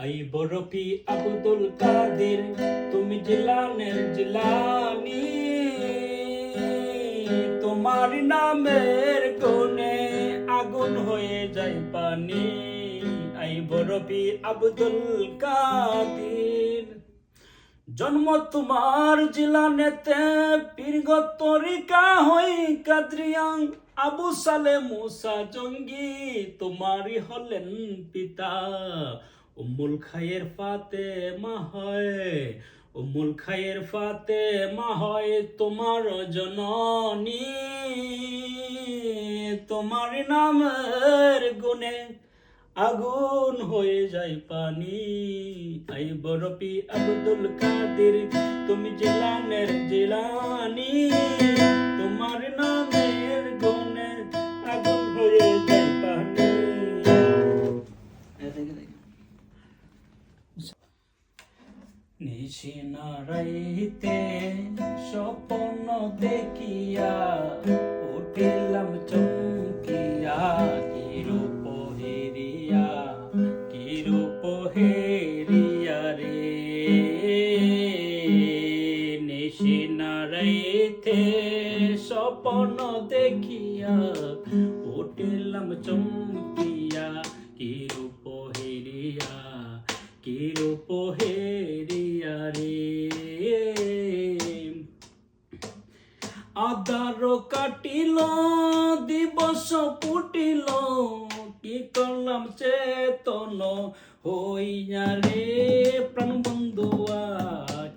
I barfi Abdul কাদের, তুমি জিলানের জিলানি, তোমার নামের গুণে আগুন হয়ে যায় পানি। আই বরফি আব্দুল কাদের, জন্ম তোমার জিলানেতে, পীরগত তরিকা হই কাদরিয়া, আবু সালে মুসা জঙ্গি তোমারই হলেন পিতা। উম্মুল খায়ের ফাতেমা হয়, উম্মুল খায়ের ফাতেমা হয় তোমার জননী, তোমার নামের গুণে আগুন হয়ে যায় পানি। আই বরফি আব্দুল কাদের, তুমি জিলানের জিলানি, তোমার নামের গুণে আগুন হয়ে যায় পানি। নিশি নারাইতে স্বপ্ন দেখিয়া, উঠিলাম চমকিয়া, কিরূপ হেরিয়া, কিরূপ হেরিয়া রে। নিশি নারাইতে স্বপ্ন দেখিয়া, উঠিলাম চমকিয়া, কিরূপ হেরিয়া, কিরূপ হেরিয়া রে। আধার কাটিল দিবস ফুটিল, কি করলাম চেতন হইয়া রে। প্রাণ বন্ধুয়া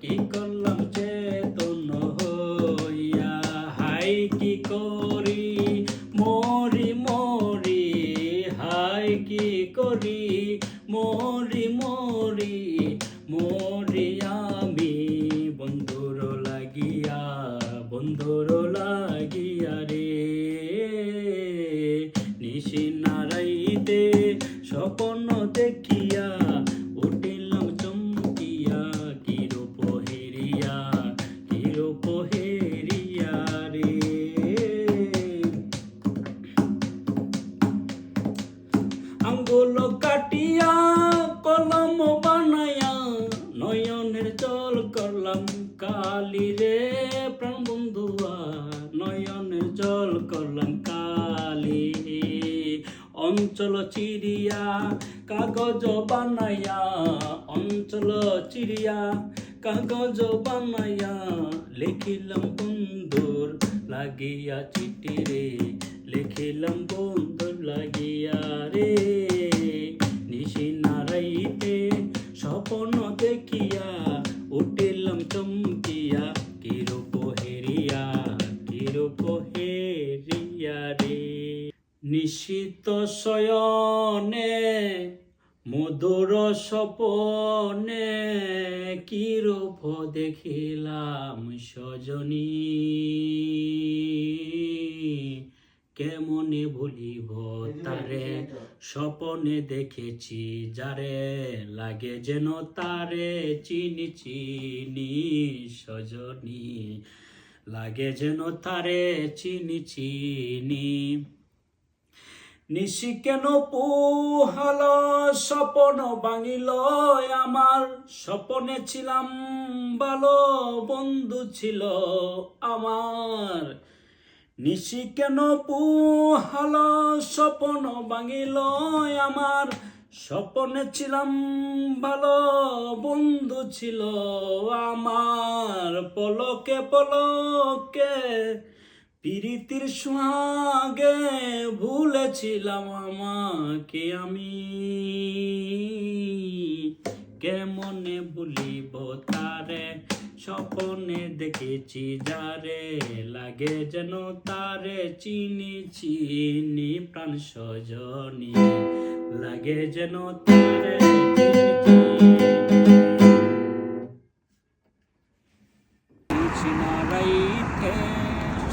কি করলাম চেতন হইয়া, হাই কি করি মরি মরি, হাই কি করি মরি মরি, মরি আমি বন্ধুর লাগিয়া, বন্ধুর লাগিয়া রে। নিশি নারাইতে স্বপ্ন দেখিয়া, উঠিলাম চমকিয়া, কিরূপ হেরিয়া, কিরূপ হেরিয়া রে। আঙ্গুল কাটিয়া কলম বানায়া, নয়নের জল করলাম কালি রে। প্রাণ বন্ধুয়া নয়নের জল করলাম কালি, অঞ্চল চিরিয়া কাগজ বানায়া, অঞ্চল চিরিয়া কাগজ বানায়া, লিখিলাম বন্ধুর লাগিয়া চিঠি রে, লিখিলাম বন্ধুর লাগিয়া রে। নিশি নারাইতে স্বপ্ন দেখিয়া, উঠিলাম চমকিয়া, কিরূপ হেরিয়া, কিরূপ হেরিয়া রে। নিশীত শয়নে মধুর স্বপনে, কিরূপ দেখিলাম সজনী, কেমনে ভুলিব তারে স্বপনে দেখেছি যারে, লাগে যেন তারে চিনি চিনি সজনী, লাগে যেন তারে চিনি চিনি। নিশি কেন পোহাল স্বপন ভাঙিল আমার, স্বপনে ছিলাম ভালো বন্ধু ছিল আমার। নিশি কেন পোহাল স্বপন ভাঙিল আমার, স্বপনে ছিলাম ভালো বন্ধু ছিল আমার। পলকে পলকে প্রীতির সোহাগে ভুলেছিলাম আমাকে আমি, কেমনে ভুলিব তারে স্বপনে দেখেছি যারে, লাগে যেন তারে চিনি চিনি প্রাণ সজনী, লাগে যেন তারে চিনি।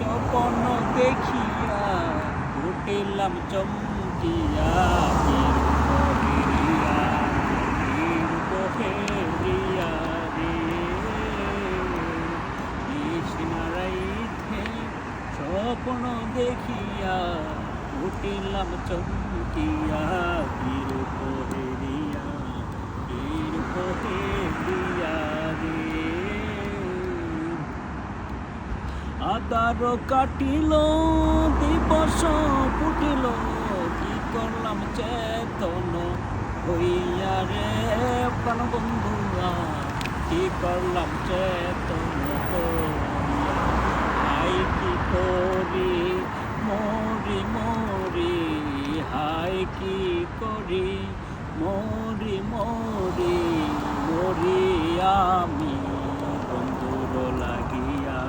স্বপ্ন দেখিয়া, উঠিলাম চমকিয়া, কিরূপ হেরিয়া, কিরূপ হেরিয়া রে। নিশি নারাইতে স্বপ্ন দেখিয়া, উঠিলাম চমকিয়া, কিরূপ হেরিয়া। আদার কাটিল দিবস ফুটিল কি করলাম চেতন হইয়া রে প্রাণ বন্ধুয়া কি করলাম চেতন হইয়া হাই কি করি মরি মরি হাই কি করি মরি মরি মরি আমি বন্ধুর লাগিয়া